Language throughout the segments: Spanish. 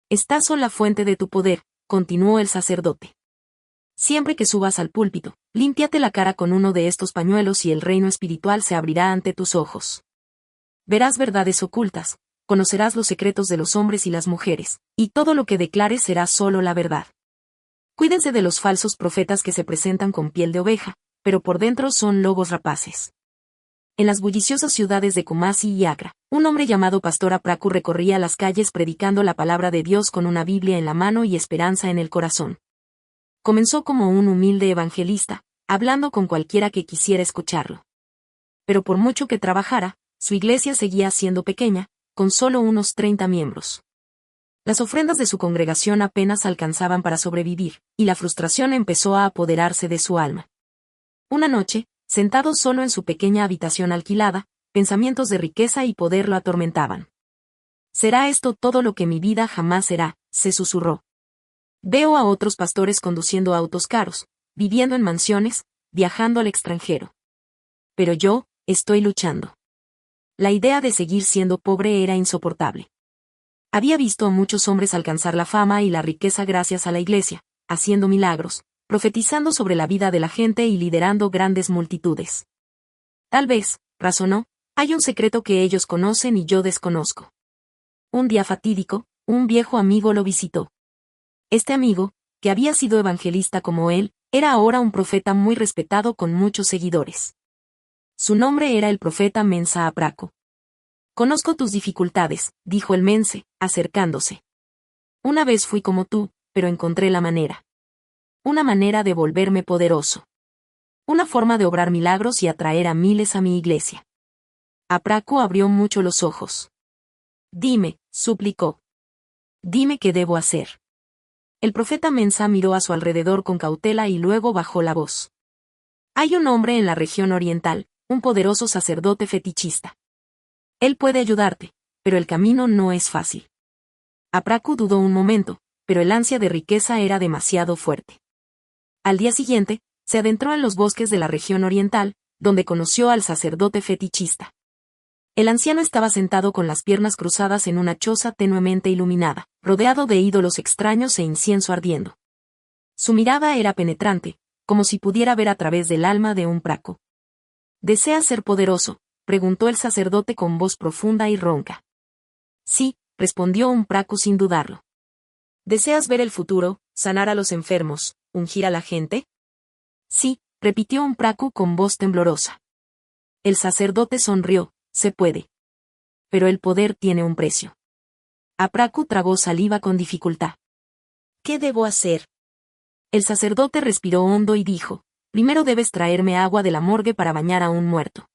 Estas son la fuente de tu poder, continuó el sacerdote. Siempre que subas al púlpito, límpiate la cara con uno de estos pañuelos y el reino espiritual se abrirá ante tus ojos. Verás verdades ocultas, conocerás los secretos de los hombres y las mujeres, y todo lo que declares será solo la verdad. Cuídense de los falsos profetas que se presentan con piel de oveja, pero por dentro son lobos rapaces. En las bulliciosas ciudades de Kumasi y Accra, un hombre llamado Pastor Apraku recorría las calles predicando la palabra de Dios con una Biblia en la mano y esperanza en el corazón. Comenzó como un humilde evangelista, hablando con cualquiera que quisiera escucharlo. Pero por mucho que trabajara, su iglesia seguía siendo pequeña, con solo unos 30 miembros. Las ofrendas de su congregación apenas alcanzaban para sobrevivir, y la frustración empezó a apoderarse de su alma. Una noche, sentado solo en su pequeña habitación alquilada, pensamientos de riqueza y poder lo atormentaban. «¿Será esto todo lo que mi vida jamás será?», se susurró. «Veo a otros pastores conduciendo autos caros, viviendo en mansiones, viajando al extranjero. Pero yo, estoy luchando». La idea de seguir siendo pobre era insoportable. Había visto a muchos hombres alcanzar la fama y la riqueza gracias a la iglesia, haciendo milagros, profetizando sobre la vida de la gente y liderando grandes multitudes. Tal vez, razonó, hay un secreto que ellos conocen y yo desconozco. Un día fatídico, un viejo amigo lo visitó. Este amigo, que había sido evangelista como él, era ahora un profeta muy respetado con muchos seguidores. Su nombre era el profeta Mensa Apraku. «Conozco tus dificultades», dijo el mense, acercándose. «Una vez fui como tú, pero encontré la manera. Una manera de volverme poderoso. Una forma de obrar milagros y atraer a miles a mi iglesia». Apraku abrió mucho los ojos. «Dime», suplicó. «Dime qué debo hacer». El profeta Mensa miró a su alrededor con cautela y luego bajó la voz. «Hay un hombre en la región oriental, un poderoso sacerdote fetichista. Él puede ayudarte, pero el camino no es fácil». Apraku dudó un momento, pero el ansia de riqueza era demasiado fuerte. Al día siguiente, se adentró en los bosques de la región oriental, donde conoció al sacerdote fetichista. El anciano estaba sentado con las piernas cruzadas en una choza tenuemente iluminada, rodeado de ídolos extraños e incienso ardiendo. Su mirada era penetrante, como si pudiera ver a través del alma de un praku. «¿Deseas ser poderoso?», preguntó el sacerdote con voz profunda y ronca. «Sí», respondió un praku sin dudarlo. «¿Deseas ver el futuro, sanar a los enfermos, ungir a la gente?». «Sí», repitió un praku con voz temblorosa. El sacerdote sonrió. «Se puede. Pero el poder tiene un precio». Apraku tragó saliva con dificultad. «¿Qué debo hacer?». El sacerdote respiró hondo y dijo: «Primero debes traerme agua de la morgue para bañar a un muerto».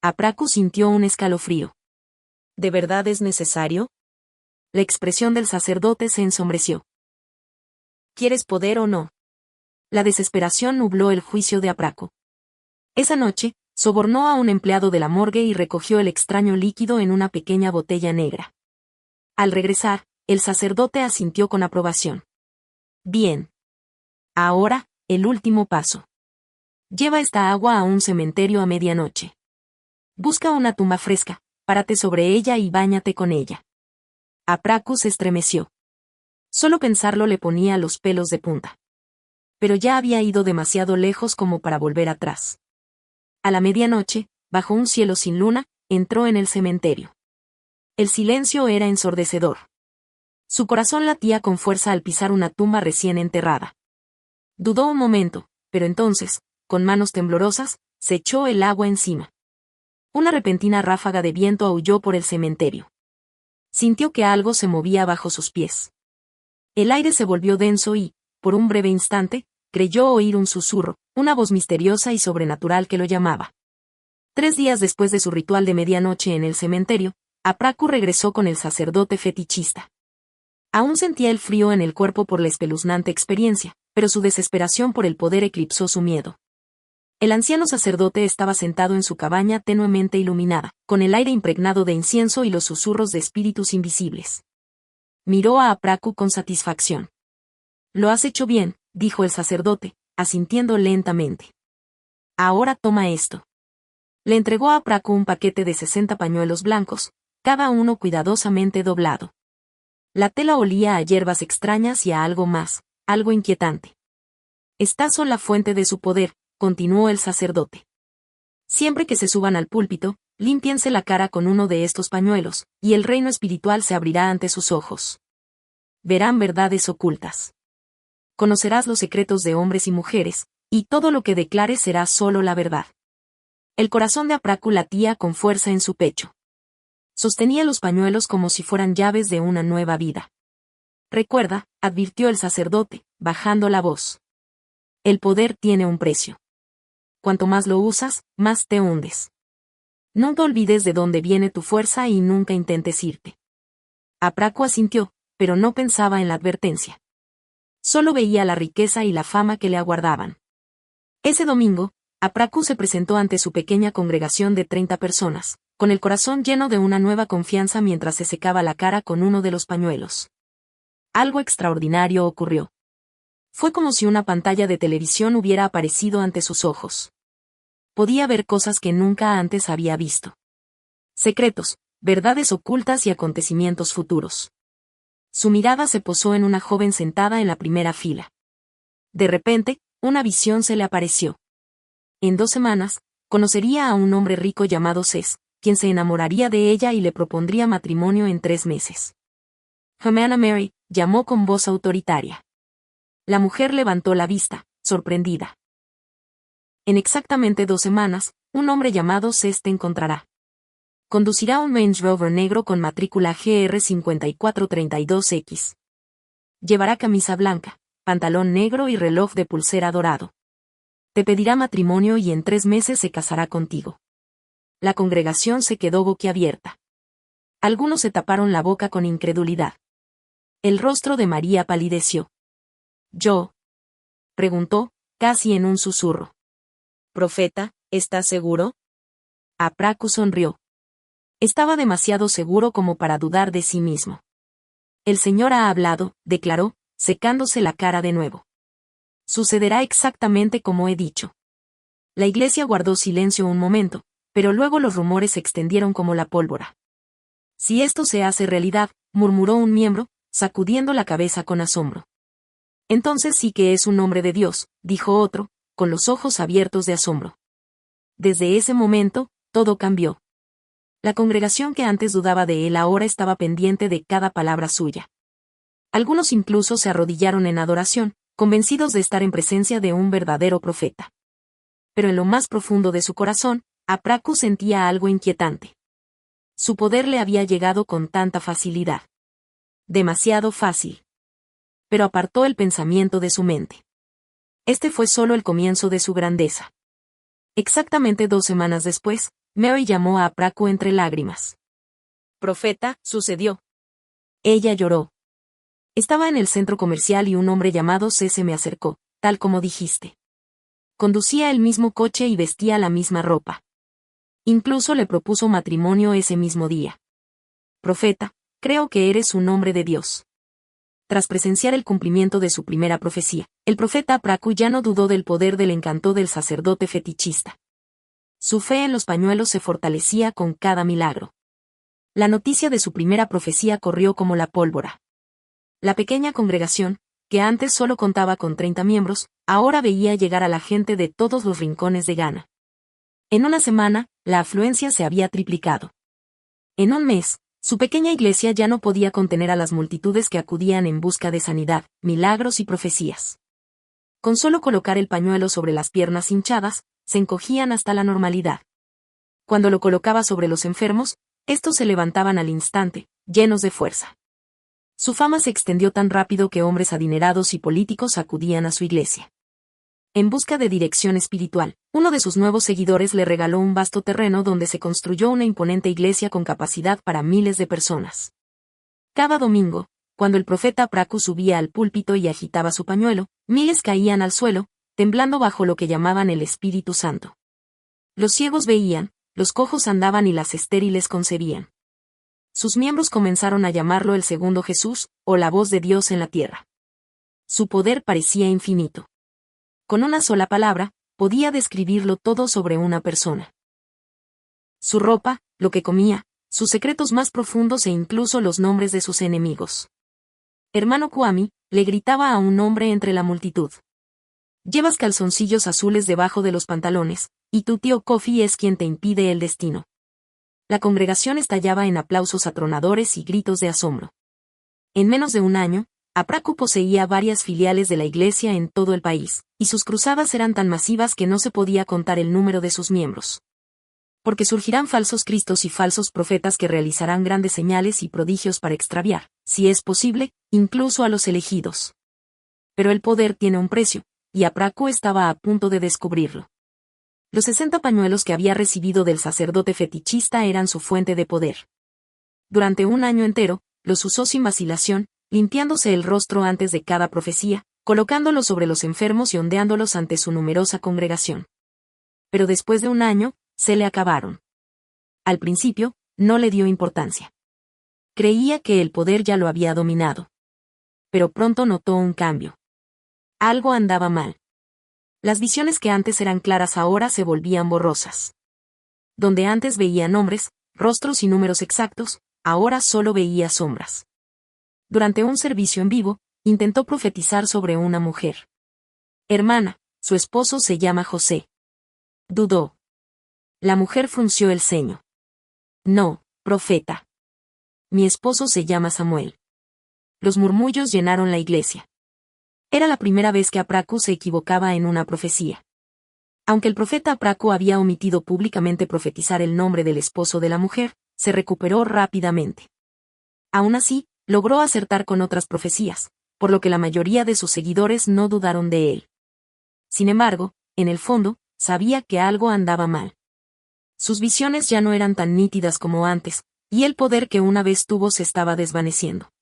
Apraku sintió un escalofrío. «¿De verdad es necesario?». La expresión del sacerdote se ensombreció. «¿Quieres poder o no?». La desesperación nubló el juicio de Apraku. Esa noche, sobornó a un empleado de la morgue y recogió el extraño líquido en una pequeña botella negra. Al regresar, el sacerdote asintió con aprobación. «Bien. Ahora, el último paso. Lleva esta agua a un cementerio a medianoche. Busca una tumba fresca, párate sobre ella y báñate con ella». Apraku se estremeció. Solo pensarlo le ponía los pelos de punta. Pero ya había ido demasiado lejos como para volver atrás. A la medianoche, bajo un cielo sin luna, entró en el cementerio. El silencio era ensordecedor. Su corazón latía con fuerza al pisar una tumba recién enterrada. Dudó un momento, pero entonces, con manos temblorosas, se echó el agua encima. Una repentina ráfaga de viento aulló por el cementerio. Sintió que algo se movía bajo sus pies. El aire se volvió denso y, por un breve instante, creyó oír un susurro, una voz misteriosa y sobrenatural que lo llamaba. 3 días después de su ritual de medianoche en el cementerio, Apraku regresó con el sacerdote fetichista. Aún sentía el frío en el cuerpo por la espeluznante experiencia, pero su desesperación por el poder eclipsó su miedo. El anciano sacerdote estaba sentado en su cabaña tenuemente iluminada, con el aire impregnado de incienso y los susurros de espíritus invisibles. Miró a Apraku con satisfacción. «Lo has hecho bien», dijo el sacerdote, asintiendo lentamente. «Ahora toma esto». Le entregó a Apraku un paquete de 60 pañuelos blancos, cada uno cuidadosamente doblado. La tela olía a hierbas extrañas y a algo más, algo inquietante. Estas son la fuente de su poder, continuó el sacerdote. Siempre que se suban al púlpito, límpiense la cara con uno de estos pañuelos, y el reino espiritual se abrirá ante sus ojos. Verán verdades ocultas. Conocerás los secretos de hombres y mujeres, y todo lo que declares será solo la verdad. El corazón de Apraku latía con fuerza en su pecho. Sostenía los pañuelos como si fueran llaves de una nueva vida. Recuerda, advirtió el sacerdote, bajando la voz. El poder tiene un precio. Cuanto más lo usas, más te hundes. Nunca olvides de dónde viene tu fuerza y nunca intentes irte. Apraku asintió, pero no pensaba en la advertencia. Solo veía la riqueza y la fama que le aguardaban. Ese domingo, Apraku se presentó ante su pequeña congregación de 30 personas, con el corazón lleno de una nueva confianza mientras se secaba la cara con uno de los pañuelos. Algo extraordinario ocurrió. Fue como si una pantalla de televisión hubiera aparecido ante sus ojos. Podía ver cosas que nunca antes había visto. Secretos, verdades ocultas y acontecimientos futuros. Su mirada se posó en una joven sentada en la primera fila. De repente, una visión se le apareció. En 2 semanas, conocería a un hombre rico llamado Cés, quien se enamoraría de ella y le propondría matrimonio en 3 meses. Hermana Mary, llamó con voz autoritaria. La mujer levantó la vista, sorprendida. En exactamente 2 semanas, un hombre llamado Cés te encontrará. Conducirá un Range Rover negro con matrícula GR5432X. Llevará camisa blanca, pantalón negro y reloj de pulsera dorado. Te pedirá matrimonio y en 3 meses se casará contigo. La congregación se quedó boquiabierta. Algunos se taparon la boca con incredulidad. El rostro de María palideció. ¿Yo? Preguntó, casi en un susurro. Profeta, ¿estás seguro? Apraku sonrió. Estaba demasiado seguro como para dudar de sí mismo. El Señor ha hablado, declaró, secándose la cara de nuevo. Sucederá exactamente como he dicho. La iglesia guardó silencio un momento, pero luego los rumores se extendieron como la pólvora. Si esto se hace realidad, murmuró un miembro, sacudiendo la cabeza con asombro. Entonces sí que es un hombre de Dios, dijo otro, con los ojos abiertos de asombro. Desde ese momento, todo cambió. La congregación que antes dudaba de él ahora estaba pendiente de cada palabra suya. Algunos incluso se arrodillaron en adoración, convencidos de estar en presencia de un verdadero profeta. Pero en lo más profundo de su corazón, Apraku sentía algo inquietante. Su poder le había llegado con tanta facilidad. Demasiado fácil. Pero apartó el pensamiento de su mente. Este fue solo el comienzo de su grandeza. Exactamente 2 semanas después, Mary llamó a Apraku entre lágrimas. Profeta, sucedió. Ella lloró. Estaba en el centro comercial y un hombre llamado Cés se me acercó, tal como dijiste. Conducía el mismo coche y vestía la misma ropa. Incluso le propuso matrimonio ese mismo día. Profeta, creo que eres un hombre de Dios. Tras presenciar el cumplimiento de su primera profecía, el profeta Apraku ya no dudó del poder del encanto del sacerdote fetichista. Su fe en los pañuelos se fortalecía con cada milagro. La noticia de su primera profecía corrió como la pólvora. La pequeña congregación, que antes solo contaba con 30 miembros, ahora veía llegar a la gente de todos los rincones de Ghana. En una semana, la afluencia se había triplicado. En un mes, su pequeña iglesia ya no podía contener a las multitudes que acudían en busca de sanidad, milagros y profecías. Con solo colocar el pañuelo sobre las piernas hinchadas, se encogían hasta la normalidad. Cuando lo colocaba sobre los enfermos, estos se levantaban al instante, llenos de fuerza. Su fama se extendió tan rápido que hombres adinerados y políticos acudían a su iglesia. En busca de dirección espiritual, uno de sus nuevos seguidores le regaló un vasto terreno donde se construyó una imponente iglesia con capacidad para miles de personas. Cada domingo, cuando el profeta Apraku subía al púlpito y agitaba su pañuelo, miles caían al suelo, temblando bajo lo que llamaban el Espíritu Santo. Los ciegos veían, los cojos andaban y las estériles concebían. Sus miembros comenzaron a llamarlo el segundo Jesús, o la voz de Dios en la tierra. Su poder parecía infinito. Con una sola palabra, podía describirlo todo sobre una persona. Su ropa, lo que comía, sus secretos más profundos e incluso los nombres de sus enemigos. Hermano Kwame, le gritaba a un hombre entre la multitud. Llevas calzoncillos azules debajo de los pantalones, y tu tío Kofi es quien te impide el destino. La congregación estallaba en aplausos atronadores y gritos de asombro. En menos de un año, Apraku poseía varias filiales de la iglesia en todo el país, y sus cruzadas eran tan masivas que no se podía contar el número de sus miembros. Porque surgirán falsos cristos y falsos profetas que realizarán grandes señales y prodigios para extraviar, si es posible, incluso a los elegidos. Pero el poder tiene un precio, y Apraku estaba a punto de descubrirlo. Los 60 pañuelos que había recibido del sacerdote fetichista eran su fuente de poder. Durante un año entero, los usó sin vacilación, limpiándose el rostro antes de cada profecía, colocándolos sobre los enfermos y ondeándolos ante su numerosa congregación. Pero después de un año, se le acabaron. Al principio, no le dio importancia. Creía que el poder ya lo había dominado. Pero pronto notó un cambio. Algo andaba mal. Las visiones que antes eran claras ahora se volvían borrosas. Donde antes veía nombres, rostros y números exactos, ahora solo veía sombras. Durante un servicio en vivo, intentó profetizar sobre una mujer. Hermana, su esposo se llama José. Dudó. La mujer frunció el ceño. No, profeta. Mi esposo se llama Samuel. Los murmullos llenaron la iglesia. Era la primera vez que Apraku se equivocaba en una profecía. Aunque el profeta Apraku había omitido públicamente profetizar el nombre del esposo de la mujer, se recuperó rápidamente. Aún así, logró acertar con otras profecías, por lo que la mayoría de sus seguidores no dudaron de él. Sin embargo, en el fondo, sabía que algo andaba mal. Sus visiones ya no eran tan nítidas como antes, y el poder que una vez tuvo se estaba desvaneciendo.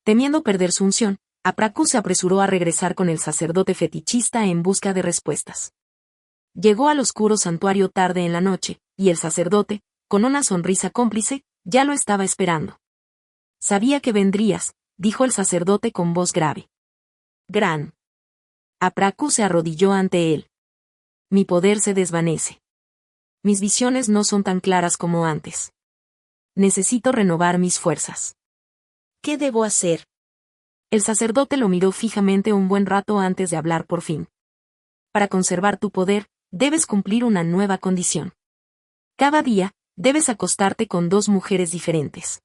Temiendo perder su unción, Apraku se apresuró a regresar con el sacerdote fetichista en busca de respuestas. Llegó al oscuro santuario tarde en la noche, y el sacerdote, con una sonrisa cómplice, ya lo estaba esperando. Sabía que vendrías, dijo el sacerdote con voz grave. Gran. Apraku se arrodilló ante él. Mi poder se desvanece. Mis visiones no son tan claras como antes. Necesito renovar mis fuerzas. ¿Qué debo hacer? El sacerdote lo miró fijamente un buen rato antes de hablar por fin. Para conservar tu poder, debes cumplir una nueva condición. Cada día, debes acostarte con 2 mujeres diferentes.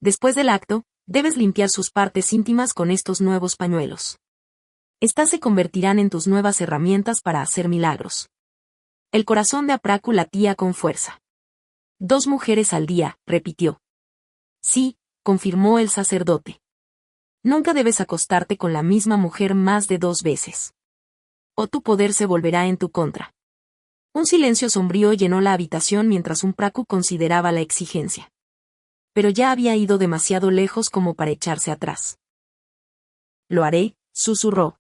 Después del acto, debes limpiar sus partes íntimas con estos nuevos pañuelos. Estas se convertirán en tus nuevas herramientas para hacer milagros. El corazón de Apraku latía con fuerza. 2 mujeres al día, repitió. Sí, confirmó el sacerdote. Nunca debes acostarte con la misma mujer más de 2 veces. O tu poder se volverá en tu contra. Un silencio sombrío llenó la habitación mientras Apraku consideraba la exigencia. Pero ya había ido demasiado lejos como para echarse atrás. Lo haré, susurró.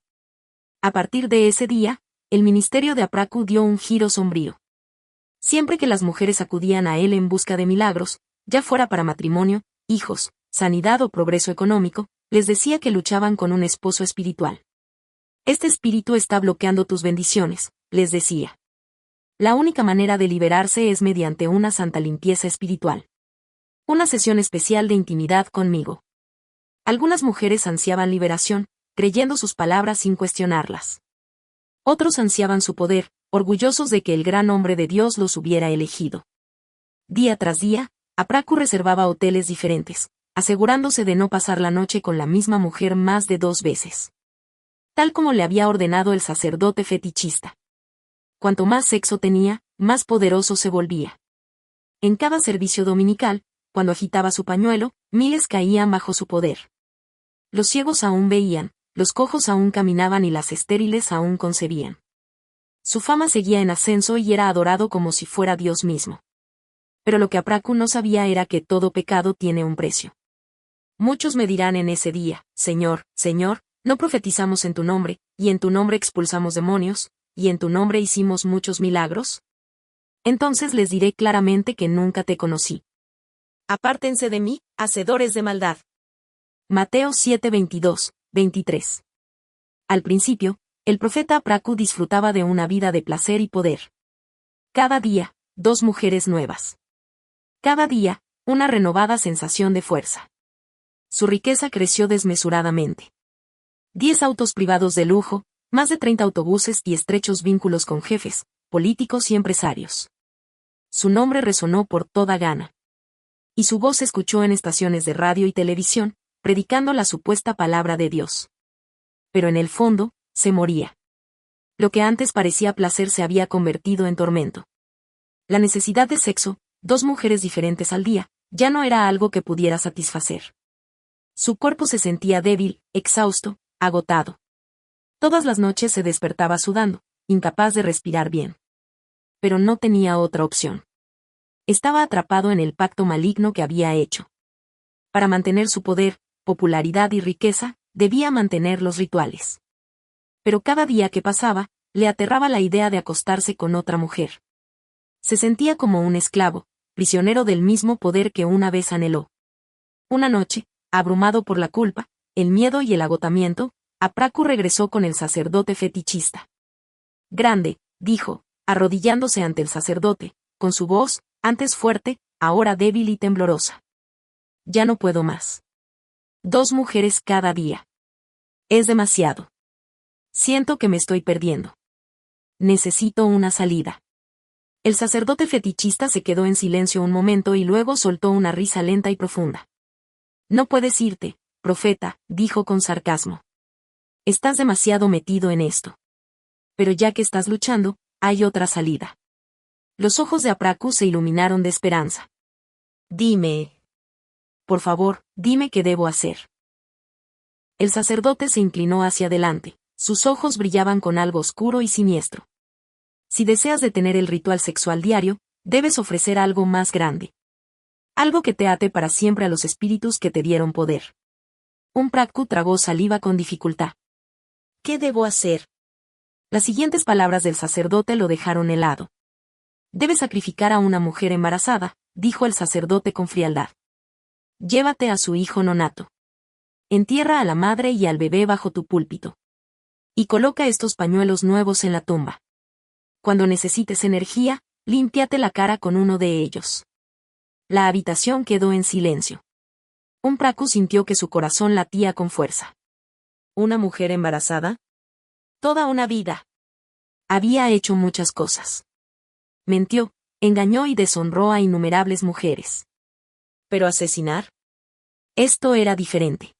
A partir de ese día, el ministerio de Apraku dio un giro sombrío. Siempre que las mujeres acudían a él en busca de milagros, ya fuera para matrimonio, hijos, sanidad o progreso económico, les decía que luchaban con un esposo espiritual. Este espíritu está bloqueando tus bendiciones, les decía. La única manera de liberarse es mediante una santa limpieza espiritual. Una sesión especial de intimidad conmigo. Algunas mujeres ansiaban liberación, creyendo sus palabras sin cuestionarlas. Otros ansiaban su poder, orgullosos de que el gran hombre de Dios los hubiera elegido. Día tras día, Apraku reservaba hoteles diferentes, asegurándose de no pasar la noche con la misma mujer más de 2 veces. Tal como le había ordenado el sacerdote fetichista. Cuanto más sexo tenía, más poderoso se volvía. En cada servicio dominical, cuando agitaba su pañuelo, miles caían bajo su poder. Los ciegos aún veían, los cojos aún caminaban y las estériles aún concebían. Su fama seguía en ascenso y era adorado como si fuera Dios mismo. Pero lo que Apraku no sabía era que todo pecado tiene un precio. Muchos me dirán en ese día, Señor, Señor, no profetizamos en tu nombre, y en tu nombre expulsamos demonios, y en tu nombre hicimos muchos milagros. Entonces les diré claramente que nunca te conocí. Apártense de mí, hacedores de maldad. Mateo 7:22, 23. Al principio, el profeta Apraku disfrutaba de una vida de placer y poder. Cada día, 2 mujeres nuevas. Cada día, una renovada sensación de fuerza. Su riqueza creció desmesuradamente. 10 autos privados de lujo, más de 30 autobuses y estrechos vínculos con jefes, políticos y empresarios. Su nombre resonó por toda Ghana. Y su voz se escuchó en estaciones de radio y televisión, predicando la supuesta palabra de Dios. Pero en el fondo, se moría. Lo que antes parecía placer se había convertido en tormento. La necesidad de sexo, 2 mujeres diferentes al día, ya no era algo que pudiera satisfacer. Su cuerpo se sentía débil, exhausto, agotado. Todas las noches se despertaba sudando, incapaz de respirar bien. Pero no tenía otra opción. Estaba atrapado en el pacto maligno que había hecho. Para mantener su poder, popularidad y riqueza, debía mantener los rituales. Pero cada día que pasaba, le aterraba la idea de acostarse con otra mujer. Se sentía como un esclavo, prisionero del mismo poder que una vez anheló. Una noche, abrumado por la culpa, el miedo y el agotamiento, Apraku regresó con el sacerdote fetichista. Grande, dijo, arrodillándose ante el sacerdote, con su voz, antes fuerte, ahora débil y temblorosa. Ya no puedo más. 2 mujeres cada día. Es demasiado. Siento que me estoy perdiendo. Necesito una salida. El sacerdote fetichista se quedó en silencio un momento y luego soltó una risa lenta y profunda. No puedes irte, profeta, dijo con sarcasmo. Estás demasiado metido en esto. Pero ya que estás luchando, hay otra salida. Los ojos de Apraku se iluminaron de esperanza. Dime. Por favor, dime qué debo hacer. El sacerdote se inclinó hacia adelante, sus ojos brillaban con algo oscuro y siniestro. Si deseas detener el ritual sexual diario, debes ofrecer algo más grande. Algo que te ate para siempre a los espíritus que te dieron poder. Apraku tragó saliva con dificultad. ¿Qué debo hacer? Las siguientes palabras del sacerdote lo dejaron helado. Debes sacrificar a una mujer embarazada, dijo el sacerdote con frialdad. Llévate a su hijo nonato. Entierra a la madre y al bebé bajo tu púlpito. Y coloca estos pañuelos nuevos en la tumba. Cuando necesites energía, límpiate la cara con uno de ellos. La habitación quedó en silencio. Apraku sintió que su corazón latía con fuerza. ¿Una mujer embarazada? Toda una vida. Había hecho muchas cosas. Mintió, engañó y deshonró a innumerables mujeres. ¿Pero asesinar? Esto era diferente.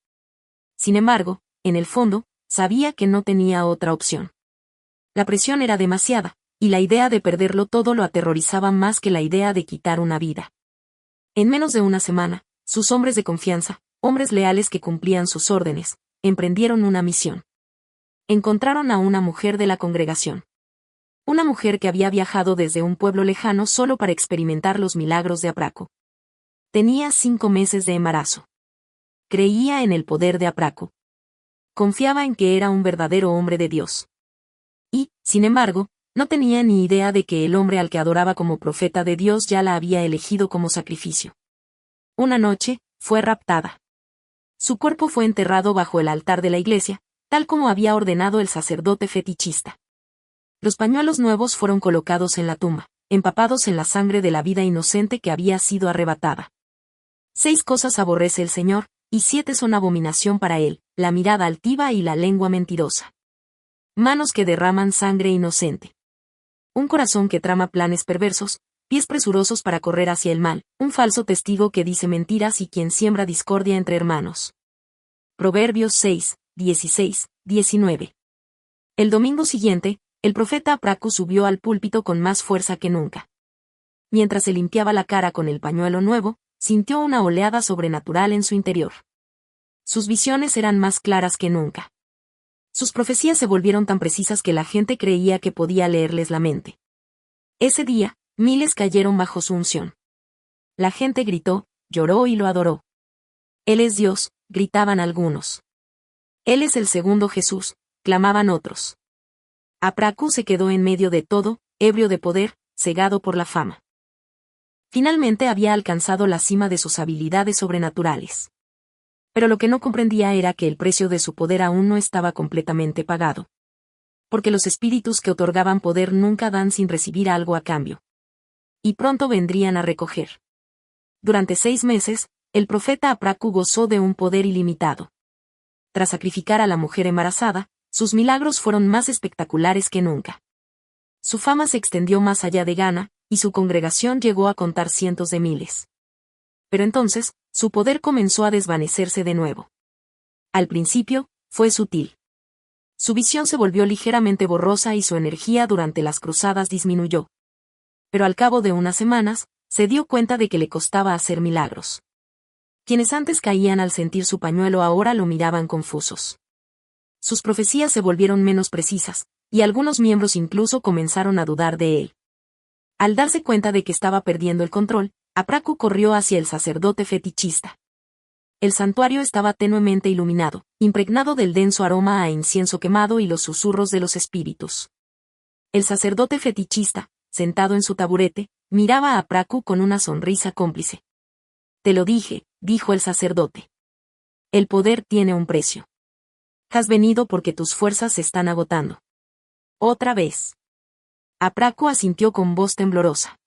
Sin embargo, en el fondo, sabía que no tenía otra opción. La presión era demasiada, y la idea de perderlo todo lo aterrorizaba más que la idea de quitar una vida. En menos de una semana, sus hombres de confianza, hombres leales que cumplían sus órdenes, emprendieron una misión. Encontraron a una mujer de la congregación. Una mujer que había viajado desde un pueblo lejano solo para experimentar los milagros de Apraku. Tenía 5 meses de embarazo. Creía en el poder de Apraku. Confiaba en que era un verdadero hombre de Dios. Y, sin embargo, no tenía ni idea de que el hombre al que adoraba como profeta de Dios ya la había elegido como sacrificio. Una noche, fue raptada. Su cuerpo fue enterrado bajo el altar de la iglesia, tal como había ordenado el sacerdote fetichista. Los pañuelos nuevos fueron colocados en la tumba, empapados en la sangre de la vida inocente que había sido arrebatada. 6 cosas aborrece el Señor, y 7 son abominación para él, la mirada altiva y la lengua mentirosa. Manos que derraman sangre inocente. Un corazón que trama planes perversos, pies presurosos para correr hacia el mal, un falso testigo que dice mentiras y quien siembra discordia entre hermanos. Proverbios 6, 16, 19. El domingo siguiente, el profeta Apraku subió al púlpito con más fuerza que nunca. Mientras se limpiaba la cara con el pañuelo nuevo, sintió una oleada sobrenatural en su interior. Sus visiones eran más claras que nunca. Sus profecías se volvieron tan precisas que la gente creía que podía leerles la mente. Ese día, miles cayeron bajo su unción. La gente gritó, lloró y lo adoró. Él es Dios, gritaban algunos. Él es el segundo Jesús, clamaban otros. Apraku se quedó en medio de todo, ebrio de poder, cegado por la fama. Finalmente había alcanzado la cima de sus habilidades sobrenaturales. Pero lo que no comprendía era que el precio de su poder aún no estaba completamente pagado. Porque los espíritus que otorgaban poder nunca dan sin recibir algo a cambio. Y pronto vendrían a recoger. Durante 6 meses, el profeta Apraku gozó de un poder ilimitado. Tras sacrificar a la mujer embarazada, sus milagros fueron más espectaculares que nunca. Su fama se extendió más allá de Ghana, y su congregación llegó a contar cientos de miles. Pero entonces, su poder comenzó a desvanecerse de nuevo. Al principio, fue sutil. Su visión se volvió ligeramente borrosa y su energía durante las cruzadas disminuyó. Pero al cabo de unas semanas, se dio cuenta de que le costaba hacer milagros. Quienes antes caían al sentir su pañuelo ahora lo miraban confusos. Sus profecías se volvieron menos precisas, y algunos miembros incluso comenzaron a dudar de él. Al darse cuenta de que estaba perdiendo el control, Apraku corrió hacia el sacerdote fetichista. El santuario estaba tenuemente iluminado, impregnado del denso aroma a incienso quemado y los susurros de los espíritus. El sacerdote fetichista, sentado en su taburete, miraba a Apraku con una sonrisa cómplice. «Te lo dije», dijo el sacerdote. «El poder tiene un precio. Has venido porque tus fuerzas se están agotando». «Otra vez». Apraku asintió con voz temblorosa.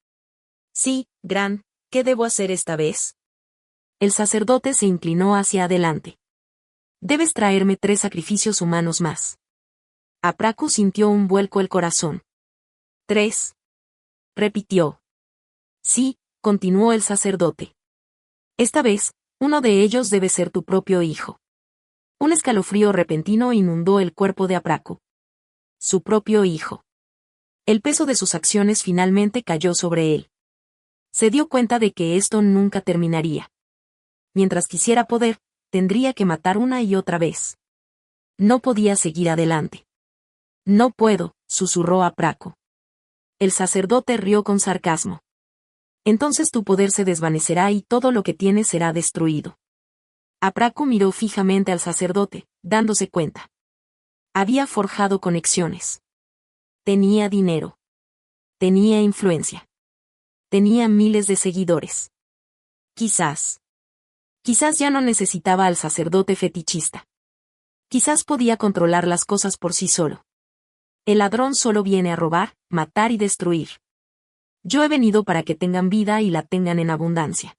«Sí, Gran, ¿qué debo hacer esta vez?» El sacerdote se inclinó hacia adelante. «Debes traerme 3 sacrificios humanos más». Apraku sintió un vuelco el corazón. «¿3?» repitió. «Sí», continuó el sacerdote. «Esta vez, uno de ellos debe ser tu propio hijo». Un escalofrío repentino inundó el cuerpo de Apraku. Su propio hijo. El peso de sus acciones finalmente cayó sobre él. Se dio cuenta de que esto nunca terminaría. Mientras quisiera poder, tendría que matar una y otra vez. No podía seguir adelante. «No puedo», susurró Apraku. El sacerdote rió con sarcasmo. «Entonces tu poder se desvanecerá y todo lo que tienes será destruido». Apraku miró fijamente al sacerdote, dándose cuenta. Había forjado conexiones. Tenía dinero. Tenía influencia. Tenía miles de seguidores. Quizás ya no necesitaba al sacerdote fetichista. Quizás podía controlar las cosas por sí solo. El ladrón solo viene a robar, matar y destruir. Yo he venido para que tengan vida y la tengan en abundancia.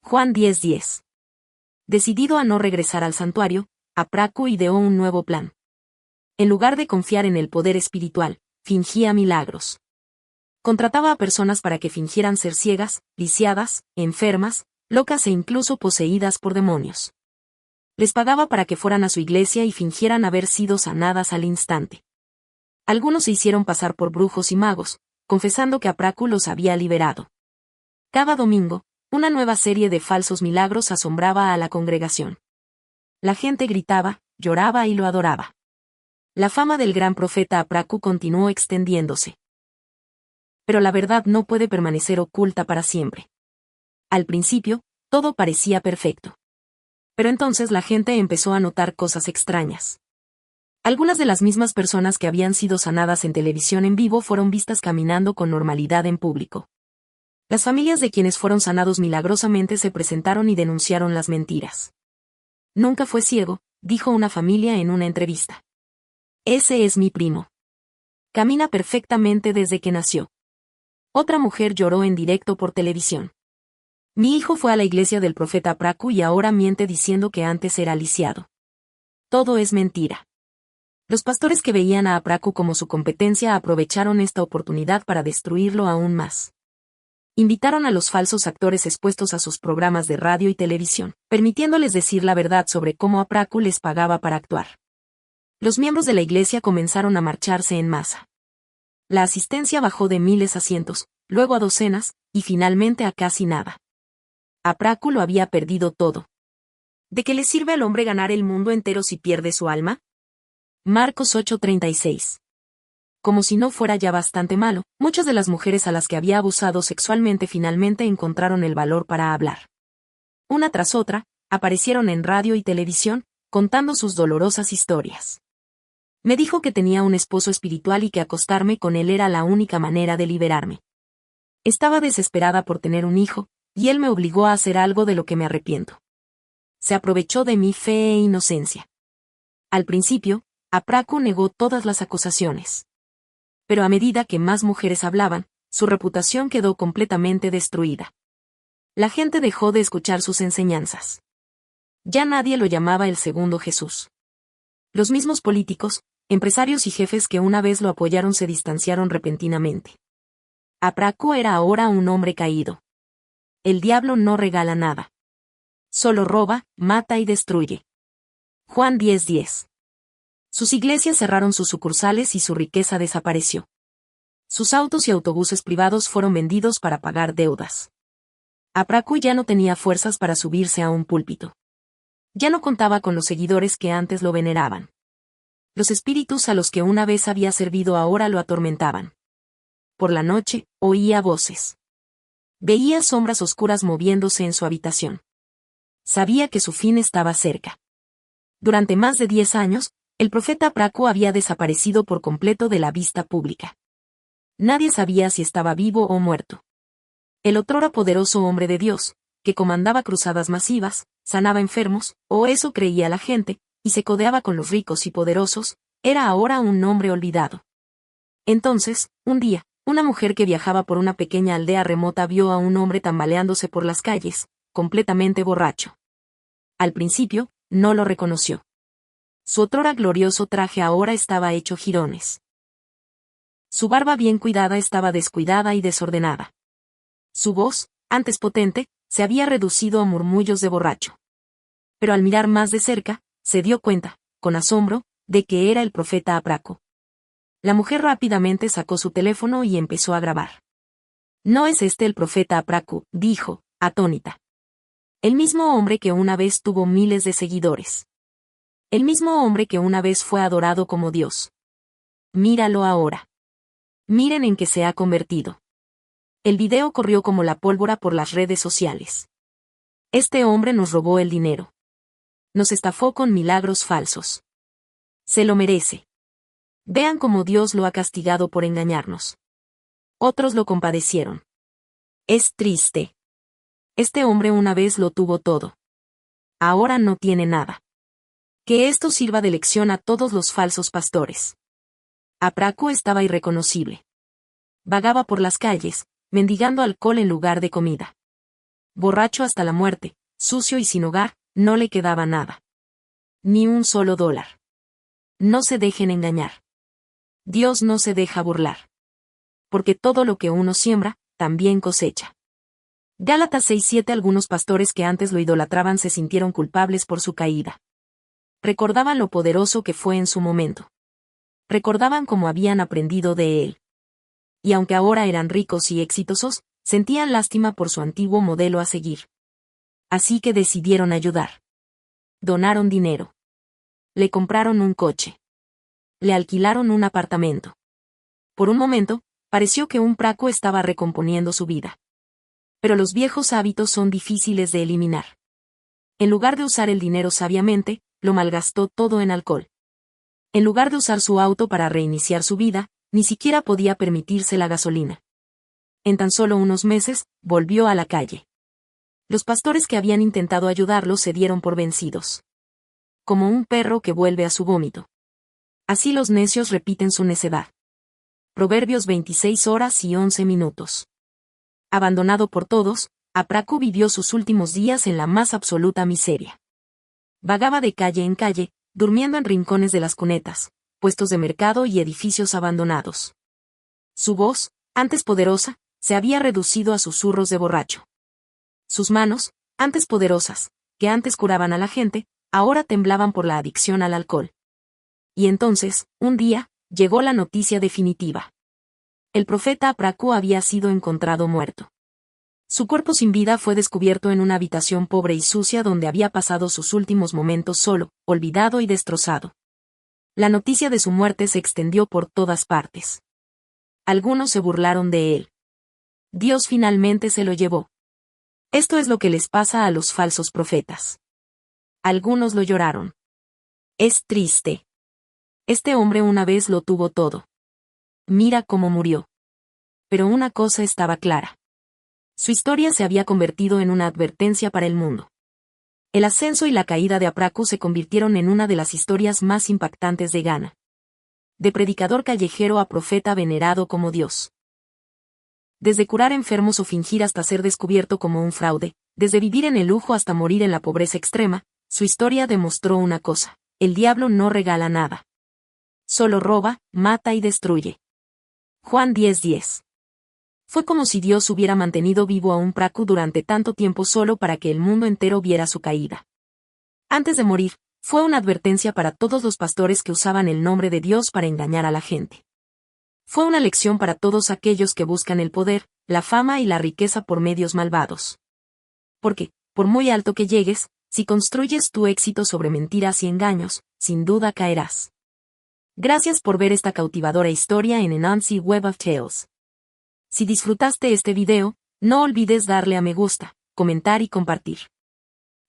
Juan 10:10. Decidido a no regresar al santuario, Apraku ideó un nuevo plan. En lugar de confiar en el poder espiritual, fingía milagros. Contrataba a personas para que fingieran ser ciegas, lisiadas, enfermas, locas e incluso poseídas por demonios. Les pagaba para que fueran a su iglesia y fingieran haber sido sanadas al instante. Algunos se hicieron pasar por brujos y magos, confesando que Apraku los había liberado. Cada domingo, una nueva serie de falsos milagros asombraba a la congregación. La gente gritaba, lloraba y lo adoraba. La fama del gran profeta Apraku continuó extendiéndose. Pero la verdad no puede permanecer oculta para siempre. Al principio, todo parecía perfecto. Pero entonces la gente empezó a notar cosas extrañas. Algunas de las mismas personas que habían sido sanadas en televisión en vivo fueron vistas caminando con normalidad en público. Las familias de quienes fueron sanados milagrosamente se presentaron y denunciaron las mentiras. «Nunca fue ciego», dijo una familia en una entrevista. «Ese es mi primo. Camina perfectamente desde que nació». Otra mujer lloró en directo por televisión. «Mi hijo fue a la iglesia del profeta Apraku y ahora miente diciendo que antes era lisiado. Todo es mentira». Los pastores que veían a Apraku como su competencia aprovecharon esta oportunidad para destruirlo aún más. Invitaron a los falsos actores expuestos a sus programas de radio y televisión, permitiéndoles decir la verdad sobre cómo Apraku les pagaba para actuar. Los miembros de la iglesia comenzaron a marcharse en masa. La asistencia bajó de miles a cientos, luego a docenas, y finalmente a casi nada. Apraku lo había perdido todo. ¿De qué le sirve al hombre ganar el mundo entero si pierde su alma? Marcos 8:36. Como si no fuera ya bastante malo, muchas de las mujeres a las que había abusado sexualmente finalmente encontraron el valor para hablar. Una tras otra, aparecieron en radio y televisión, contando sus dolorosas historias. Me dijo que tenía un esposo espiritual y que acostarme con él era la única manera de liberarme. Estaba desesperada por tener un hijo, y él me obligó a hacer algo de lo que me arrepiento. Se aprovechó de mi fe e inocencia. Al principio, Apraku negó todas las acusaciones. Pero a medida que más mujeres hablaban, su reputación quedó completamente destruida. La gente dejó de escuchar sus enseñanzas. Ya nadie lo llamaba el segundo Jesús. Los mismos políticos, empresarios y jefes que una vez lo apoyaron se distanciaron repentinamente. Apraku era ahora un hombre caído. El diablo no regala nada. Solo roba, mata y destruye. Juan 10:10. Sus iglesias cerraron sus sucursales y su riqueza desapareció. Sus autos y autobuses privados fueron vendidos para pagar deudas. Apraku ya no tenía fuerzas para subirse a un púlpito. Ya no contaba con los seguidores que antes lo veneraban. Los espíritus a los que una vez había servido ahora lo atormentaban. Por la noche, oía voces. Veía sombras oscuras moviéndose en su habitación. Sabía que su fin estaba cerca. Durante más de 10 años, el profeta Apraku había desaparecido por completo de la vista pública. Nadie sabía si estaba vivo o muerto. El otrora poderoso hombre de Dios, que comandaba cruzadas masivas, sanaba enfermos, o eso creía la gente, y se codeaba con los ricos y poderosos, era ahora un hombre olvidado. Entonces, un día, una mujer que viajaba por una pequeña aldea remota vio a un hombre tambaleándose por las calles, completamente borracho. Al principio, no lo reconoció. Su otrora glorioso traje ahora estaba hecho jirones. Su barba bien cuidada estaba descuidada y desordenada. Su voz, antes potente, se había reducido a murmullos de borracho. Pero al mirar más de cerca, se dio cuenta, con asombro, de que era el profeta Apraku. La mujer rápidamente sacó su teléfono y empezó a grabar. «¿No es este el profeta Apraku?», dijo, atónita. El mismo hombre que una vez tuvo miles de seguidores. El mismo hombre que una vez fue adorado como Dios. Míralo ahora. Miren en qué se ha convertido. El video corrió como la pólvora por las redes sociales. Este hombre nos robó el dinero. Nos estafó con milagros falsos. Se lo merece. Vean cómo Dios lo ha castigado por engañarnos. Otros lo compadecieron. Es triste. Este hombre una vez lo tuvo todo. Ahora no tiene nada. Que esto sirva de lección a todos los falsos pastores. Apraku estaba irreconocible. Vagaba por las calles, mendigando alcohol en lugar de comida. Borracho hasta la muerte, sucio y sin hogar, no le quedaba nada. Ni un solo dólar. No se dejen engañar. Dios no se deja burlar. Porque todo lo que uno siembra, también cosecha. Gálatas 6:7. Algunos pastores que antes lo idolatraban se sintieron culpables por su caída. Recordaban lo poderoso que fue en su momento. Recordaban cómo habían aprendido de él. Y aunque ahora eran ricos y exitosos, sentían lástima por su antiguo modelo a seguir. Así que decidieron ayudar. Donaron dinero. Le compraron un coche. Le alquilaron un apartamento. Por un momento, pareció que un Apraku estaba recomponiendo su vida. Pero los viejos hábitos son difíciles de eliminar. En lugar de usar el dinero sabiamente, lo malgastó todo en alcohol. En lugar de usar su auto para reiniciar su vida, ni siquiera podía permitirse la gasolina. En tan solo unos meses, volvió a la calle. Los pastores que habían intentado ayudarlo se dieron por vencidos. Como un perro que vuelve a su vómito. Así los necios repiten su necedad. Proverbios 26:11. Abandonado por todos, Apraku vivió sus últimos días en la más absoluta miseria. Vagaba de calle en calle, durmiendo en rincones de las cunetas, puestos de mercado y edificios abandonados. Su voz, antes poderosa, se había reducido a susurros de borracho. Sus manos, antes poderosas, que antes curaban a la gente, ahora temblaban por la adicción al alcohol. Y entonces, un día, llegó la noticia definitiva. El profeta Apraku había sido encontrado muerto. Su cuerpo sin vida fue descubierto en una habitación pobre y sucia donde había pasado sus últimos momentos solo, olvidado y destrozado. La noticia de su muerte se extendió por todas partes. Algunos se burlaron de él. Dios finalmente se lo llevó. Esto es lo que les pasa a los falsos profetas. Algunos lo lloraron. Es triste. Este hombre una vez lo tuvo todo. Mira cómo murió. Pero una cosa estaba clara. Su historia se había convertido en una advertencia para el mundo. El ascenso y la caída de Apraku se convirtieron en una de las historias más impactantes de Ghana. De predicador callejero a profeta venerado como Dios. Desde curar enfermos o fingir hasta ser descubierto como un fraude, desde vivir en el lujo hasta morir en la pobreza extrema, su historia demostró una cosa: el diablo no regala nada. Solo roba, mata y destruye. Juan 10:10. Fue como si Dios hubiera mantenido vivo a un Praku durante tanto tiempo solo para que el mundo entero viera su caída. Antes de morir, fue una advertencia para todos los pastores que usaban el nombre de Dios para engañar a la gente. Fue una lección para todos aquellos que buscan el poder, la fama y la riqueza por medios malvados. Porque, por muy alto que llegues, si construyes tu éxito sobre mentiras y engaños, sin duda caerás. Gracias por ver esta cautivadora historia en Anansi Web of Tales. Si disfrutaste este video, no olvides darle a me gusta, comentar y compartir.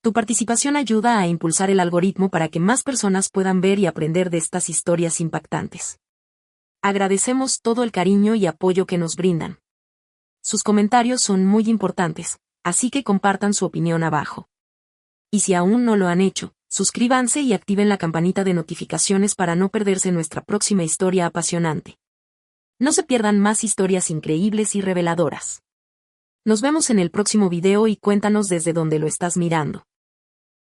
Tu participación ayuda a impulsar el algoritmo para que más personas puedan ver y aprender de estas historias impactantes. Agradecemos todo el cariño y apoyo que nos brindan. Sus comentarios son muy importantes, así que compartan su opinión abajo. Y si aún no lo han hecho, suscríbanse y activen la campanita de notificaciones para no perderse nuestra próxima historia apasionante. No se pierdan más historias increíbles y reveladoras. Nos vemos en el próximo video y cuéntanos desde dónde lo estás mirando.